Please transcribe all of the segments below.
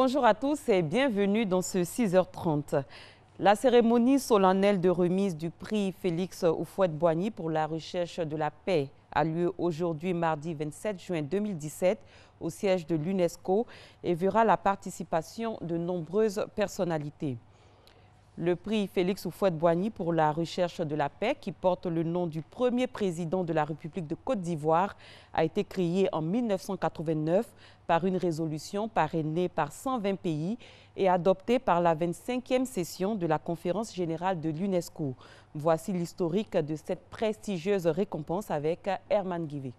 Bonjour à tous et bienvenue dans ce 6h30. La cérémonie solennelle de remise du prix Félix Houphouët-Boigny pour la recherche de la paix a lieu aujourd'hui mardi 27 juin 2017 au siège de l'UNESCO et verra la participation de nombreuses personnalités. Le prix Félix Houphouët-Boigny pour la recherche de la paix, qui porte le nom du premier président de la République de Côte d'Ivoire, a été créé en 1989 par une résolution parrainée par 120 pays et adoptée par la 25e session de la Conférence générale de l'UNESCO. Voici l'historique de cette prestigieuse récompense avec Herman Guivet.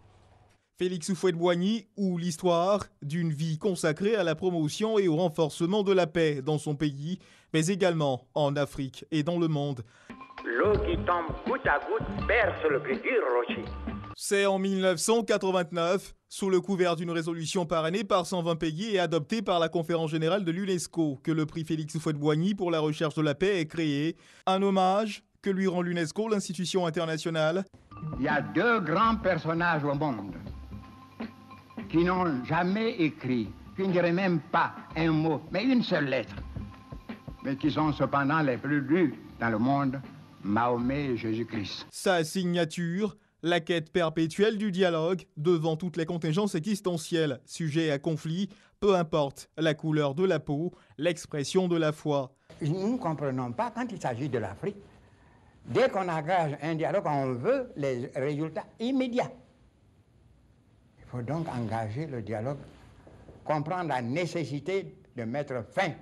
Félix Houphouët-Boigny ou l'histoire d'une vie consacrée à la promotion et au renforcement de la paix dans son pays, mais également en Afrique et dans le monde. L'eau qui tombe goutte à goutte perce le plus dur rocher. C'est en 1989, sous le couvert d'une résolution parrainée par 120 pays et adoptée par la Conférence générale de l'UNESCO, que le prix Félix Houphouët-Boigny pour la recherche de la paix est créé. Un hommage que lui rend l'UNESCO, l'institution internationale. Il y a deux grands personnages au monde qui n'ont jamais écrit, qui ne diraient même pas un mot, mais une seule lettre, mais qui sont cependant les plus lus dans le monde, Mahomet et Jésus-Christ. Sa signature, la quête perpétuelle du dialogue devant toutes les contingences existentielles, sujets à conflit, peu importe la couleur de la peau, l'expression de la foi. Nous ne comprenons pas quand il s'agit de l'Afrique. Dès qu'on engage un dialogue, on veut les résultats immédiats. Il faut donc engager le dialogue, comprendre la nécessité de mettre fin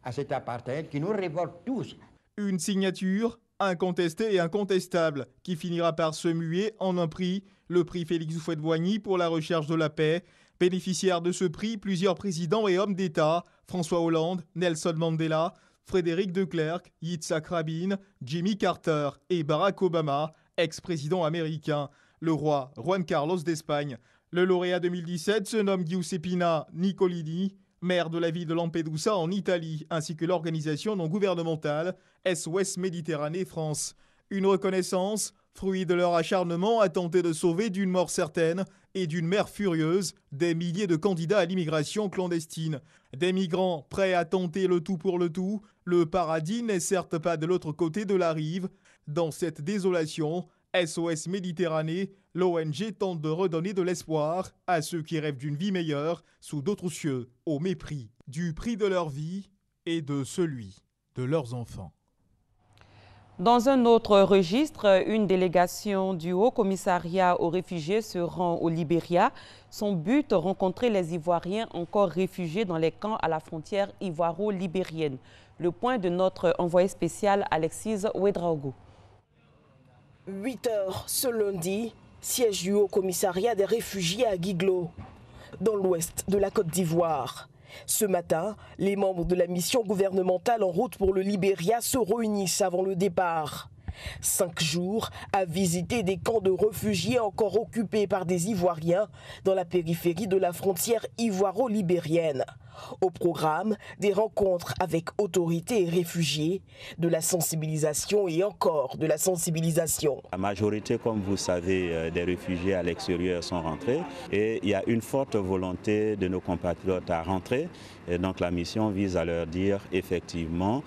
à cet apartheid qui nous révolte tous. Une signature incontestée et incontestable qui finira par se muer en un prix, le prix Félix Houphouët-Boigny pour la recherche de la paix. Bénéficiaires de ce prix, plusieurs présidents et hommes d'État, François Hollande, Nelson Mandela, Frédéric de Klerk, Yitzhak Rabin, Jimmy Carter et Barack Obama, ex-président américain, le roi Juan Carlos d'Espagne. Le lauréat 2017 se nomme Giuseppina Nicolini, maire de la ville de Lampedusa en Italie, ainsi que l'organisation non gouvernementale SOS Méditerranée France. Une reconnaissance, fruit de leur acharnement à tenter de sauver d'une mort certaine et d'une mer furieuse des milliers de candidats à l'immigration clandestine. Des migrants prêts à tenter le tout pour le tout, le paradis n'est certes pas de l'autre côté de la rive. Dans cette désolation, SOS Méditerranée, l'ONG tente de redonner de l'espoir à ceux qui rêvent d'une vie meilleure sous d'autres cieux, au mépris du prix de leur vie et de celui de leurs enfants. Dans un autre registre, une délégation du Haut Commissariat aux réfugiés se rend au Libéria. Son but, rencontrer les Ivoiriens encore réfugiés dans les camps à la frontière ivoiro-libérienne. Le point de notre envoyé spécial Alexis Ouedraogo. 8 heures ce lundi, siège du Haut Commissariat des réfugiés à Guiglo, dans l'ouest de la Côte d'Ivoire. Ce matin, les membres de la mission gouvernementale en route pour le Libéria se réunissent avant le départ. 5 jours à visiter des camps de réfugiés encore occupés par des Ivoiriens dans la périphérie de la frontière ivoiro-libérienne. Au programme, des rencontres avec autorités et réfugiés, de la sensibilisation et encore de la sensibilisation. La majorité, comme vous savez, des réfugiés à l'extérieur sont rentrés et il y a une forte volonté de nos compatriotes à rentrer. Et donc la mission vise à leur dire effectivement,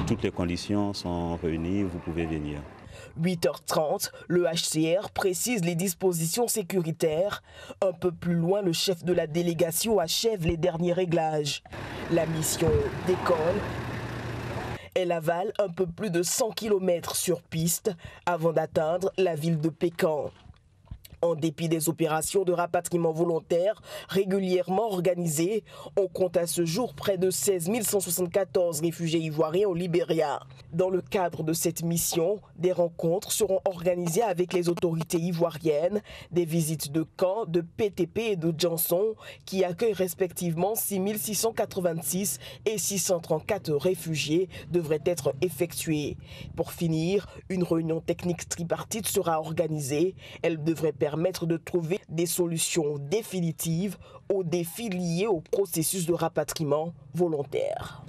toutes les conditions sont réunies, vous pouvez venir. 8h30, le HCR précise les dispositions sécuritaires. Un peu plus loin, le chef de la délégation achève les derniers réglages. La mission décolle. Elle avale un peu plus de 100 km sur piste avant d'atteindre la ville de Pékin. En dépit des opérations de rapatriement volontaire régulièrement organisées, on compte à ce jour près de 16 174 réfugiés ivoiriens au Libéria. Dans le cadre de cette mission, des rencontres seront organisées avec les autorités ivoiriennes, des visites de camps, de PTP et de Janson qui accueillent respectivement 6 686 et 634 réfugiés devraient être effectuées. Pour finir, une réunion technique tripartite sera organisée. Elle devrait permettre de trouver des solutions définitives aux défis liés au processus de rapatriement volontaire.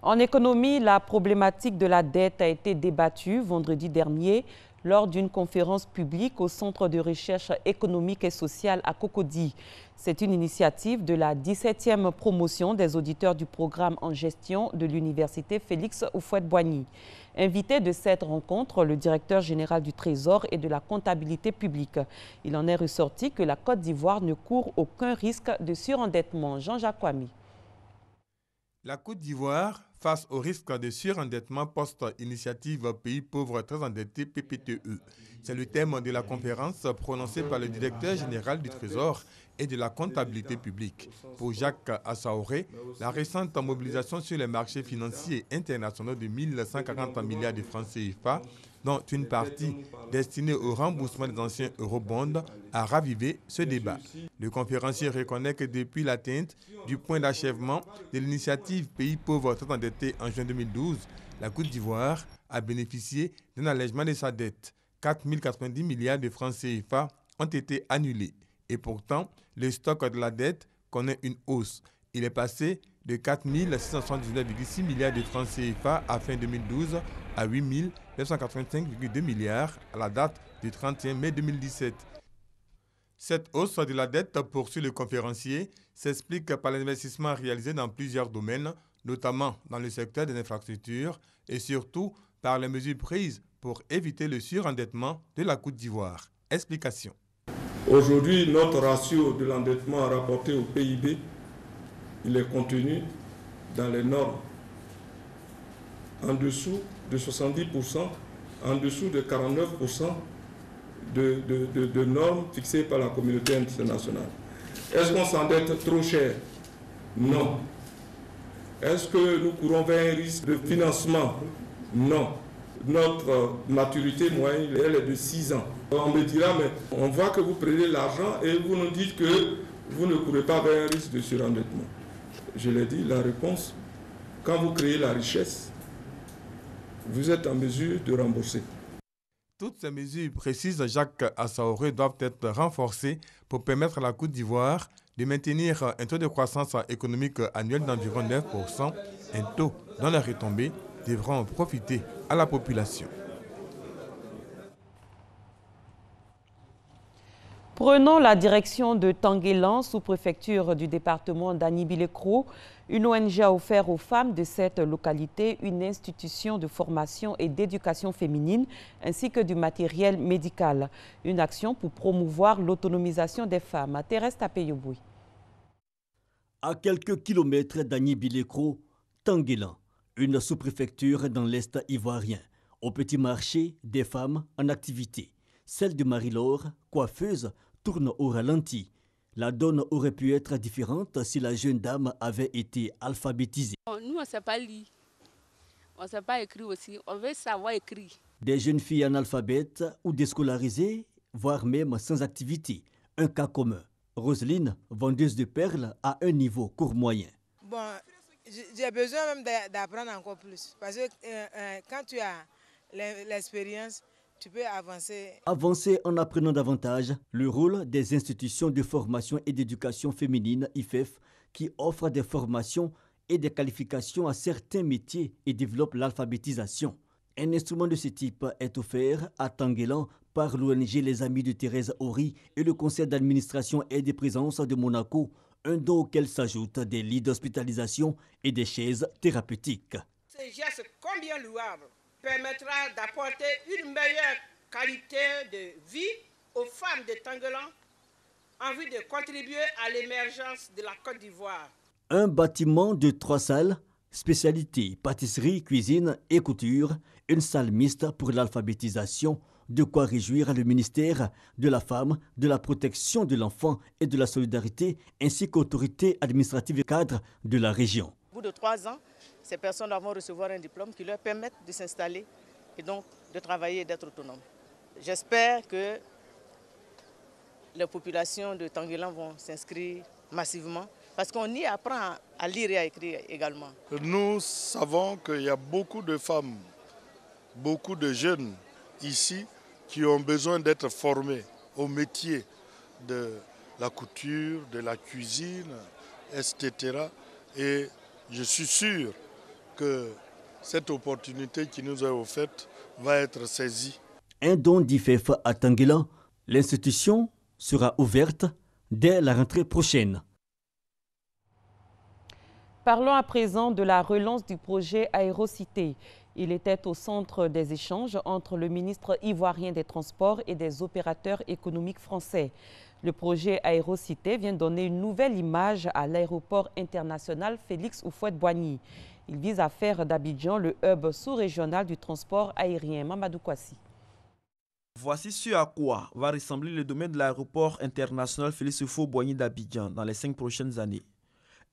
En économie, la problématique de la dette a été débattue vendredi dernier. lors d'une conférence publique au Centre de recherche économique et sociale à Cocody. C'est une initiative de la 17e promotion des auditeurs du programme en gestion de l'Université Félix Houphouët-Boigny. Invité de cette rencontre, le directeur général du Trésor et de la comptabilité publique. Il en est ressorti que la Côte d'Ivoire ne court aucun risque de surendettement. Jean-Jacques Kwame. La Côte d'Ivoire, face au risque de surendettement post-initiative Pays pauvres très endettés PPTE. C'est le thème de la conférence prononcée par le directeur général du Trésor et de la comptabilité publique. Pour Jacques Assaoré, la récente mobilisation sur les marchés financiers internationaux de 1140 milliards de francs CFA, dont une partie destinée au remboursement des anciens eurobonds, a ravivé ce débat. Le conférencier reconnaît que depuis l'atteinte du point d'achèvement de l'initiative Pays pauvres très endettés en juin 2012, la Côte d'Ivoire a bénéficié d'un allègement de sa dette. 4 090 milliards de francs CFA ont été annulés. Et pourtant, le stock de la dette connaît une hausse. Il est passé de 4 679,6 milliards de francs CFA à fin 2012 à 8 985,2 milliards à la date du 31 mai 2017. Cette hausse de la dette, poursuit le conférencier, s'explique par l'investissement réalisé dans plusieurs domaines, notamment dans le secteur des infrastructures et surtout par les mesures prises pour éviter le surendettement de la Côte d'Ivoire. Explication. Aujourd'hui, notre ratio de l'endettement rapporté au PIB, il est contenu dans les normes. En dessous de 70%, en dessous de 49% de normes fixées par la communauté internationale. Est-ce qu'on s'endette trop cher? Non. Est-ce que nous courons vers un risque de financement? Non. Notre maturité moyenne, elle est de 6 ans. On me dira, mais on voit que vous prenez l'argent et vous nous dites que vous ne courez pas vers un risque de surendettement. Je l'ai dit, la réponse, quand vous créez la richesse, vous êtes en mesure de rembourser. Toutes ces mesures précises, Jacques Assaoré, doivent être renforcées pour permettre à la Côte d'Ivoire de maintenir un taux de croissance économique annuel d'environ 9%, un taux dont les retombées devront profiter à la population. Prenons la direction de Tanguélan, sous-préfecture du département d'Anibilekro. Une ONG a offert aux femmes de cette localité une institution de formation et d'éducation féminine ainsi que du matériel médical. Une action pour promouvoir l'autonomisation des femmes. Thérèse Tapeyoboui. À quelques kilomètres d'Anibilekro, Tanguélan, une sous-préfecture dans l'Est ivoirien. Au petit marché, des femmes en activité. Celle de Marie-Laure, coiffeuse, tourne au ralenti. La donne aurait pu être différente si la jeune dame avait été alphabétisée. Nous, on ne sait pas lire. On ne sait pas écrire aussi. On veut savoir écrire. Des jeunes filles analphabètes ou déscolarisées, voire même sans activité. Un cas commun. Roselyne, vendeuse de perles, à un niveau court moyen. Bon, j'ai besoin même d'apprendre encore plus. Parce que quand tu as l'expérience, tu peux avancer. Avancer en apprenant davantage le rôle des institutions de formation et d'éducation féminine IFEF qui offrent des formations et des qualifications à certains métiers et développent l'alphabétisation. Un instrument de ce type est offert à Tanguélan par l'ONG Les Amis de Thérèse Horry et le conseil d'administration et de présence de Monaco, un don auquel s'ajoutent des lits d'hospitalisation et des chaises thérapeutiques. Ce geste combien louable permettra d'apporter une meilleure qualité de vie aux femmes de Tanguélan en vue de contribuer à l'émergence de la Côte d'Ivoire. Un bâtiment de 3 salles, spécialités pâtisserie, cuisine et couture, une salle mixte pour l'alphabétisation, de quoi réjouir le ministère de la Femme, de la Protection de l'Enfant et de la Solidarité, ainsi qu'autorités administratives et cadres de la région. Au bout de 3 ans, ces personnes vont recevoir un diplôme qui leur permet de s'installer et donc de travailler et d'être autonomes. J'espère que les populations de Tanguélan vont s'inscrire massivement parce qu'on y apprend à lire et à écrire également. Nous savons qu'il y a beaucoup de femmes, beaucoup de jeunes ici qui ont besoin d'être formés au métier de la couture, de la cuisine, etc. Et je suis sûr que cette opportunité qui nous est offerte va être saisie. un don d'IFEF à Tanguela. L'institution sera ouverte dès la rentrée prochaine. Parlons à présent de la relance du projet Aérocité. Il était au centre des échanges entre le ministre ivoirien des Transports et des opérateurs économiques français. Le projet Aérocité vient donner une nouvelle image à l'aéroport international Félix Houphouët-Boigny. Il vise à faire d'Abidjan le hub sous-régional du transport aérien. Mamadou Kouassi. Voici ce à quoi va ressembler le domaine de l'aéroport international Félix Houphouët-Boigny d'Abidjan dans les 5 prochaines années.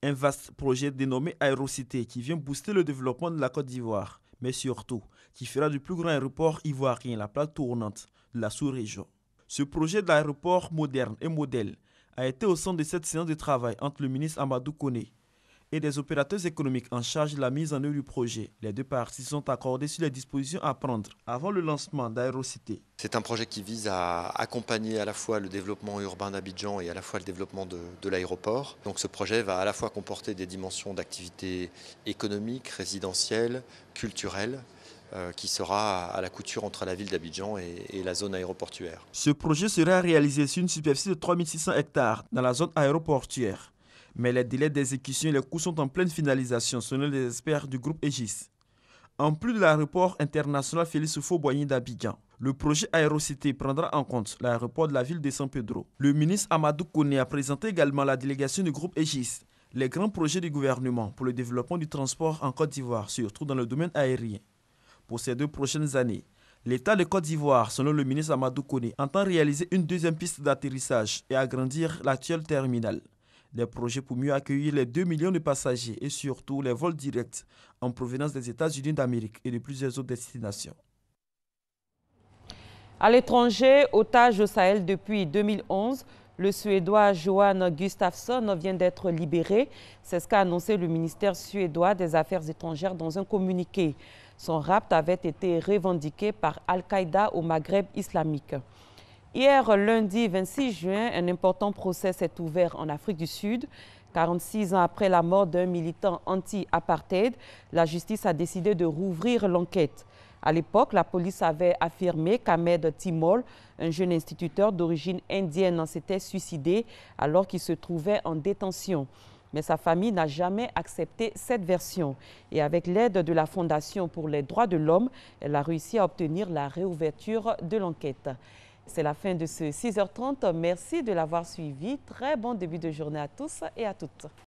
Un vaste projet dénommé Aérocité qui vient booster le développement de la Côte d'Ivoire, mais surtout qui fera du plus grand aéroport ivoirien la plaque tournante de la sous-région. Ce projet d'aéroport moderne et modèle a été au centre de cette séance de travail entre le ministre Amadou Koné et des opérateurs économiques en charge de la mise en œuvre du projet. Les deux parties sont accordées sur les dispositions à prendre avant le lancement d'Aérocité. C'est un projet qui vise à accompagner à la fois le développement urbain d'Abidjan et à la fois le développement de l'aéroport. Donc ce projet va à la fois comporter des dimensions d'activité économique, résidentielle, culturelle, qui sera à la couture entre la ville d'Abidjan et la zone aéroportuaire. Ce projet sera réalisé sur une superficie de 3600 hectares dans la zone aéroportuaire. Mais les délais d'exécution et les coûts sont en pleine finalisation selon les experts du groupe Aegis. En plus de l'aéroport international Félix Houphouët-Boigny d'Abidjan, le projet Aérocité prendra en compte l'aéroport de la ville de San Pedro. Le ministre Amadou Koné a présenté également à la délégation du groupe Aegis les grands projets du gouvernement pour le développement du transport en Côte d'Ivoire, surtout dans le domaine aérien. Pour ces 2 prochaines années, l'État de Côte d'Ivoire, selon le ministre Amadou Koné, entend réaliser une deuxième piste d'atterrissage et agrandir l'actuel terminal. Des projets pour mieux accueillir les 2 millions de passagers et surtout les vols directs en provenance des États-Unis d'Amérique et de plusieurs autres destinations. À l'étranger, otage au Sahel depuis 2011, le Suédois Johan Gustafsson vient d'être libéré. C'est ce qu'a annoncé le ministère suédois des Affaires étrangères dans un communiqué. Son rapt avait été revendiqué par Al-Qaïda au Maghreb islamique. Hier, lundi 26 juin, un important procès s'est ouvert en Afrique du Sud. 46 ans après la mort d'un militant anti-apartheid, la justice a décidé de rouvrir l'enquête. À l'époque, la police avait affirmé qu'Ahmed Timol, un jeune instituteur d'origine indienne, s'était suicidé alors qu'il se trouvait en détention. Mais sa famille n'a jamais accepté cette version. Et avec l'aide de la Fondation pour les droits de l'homme, elle a réussi à obtenir la réouverture de l'enquête. C'est la fin de ce 6h30. Merci de l'avoir suivi. Très bon début de journée à tous et à toutes.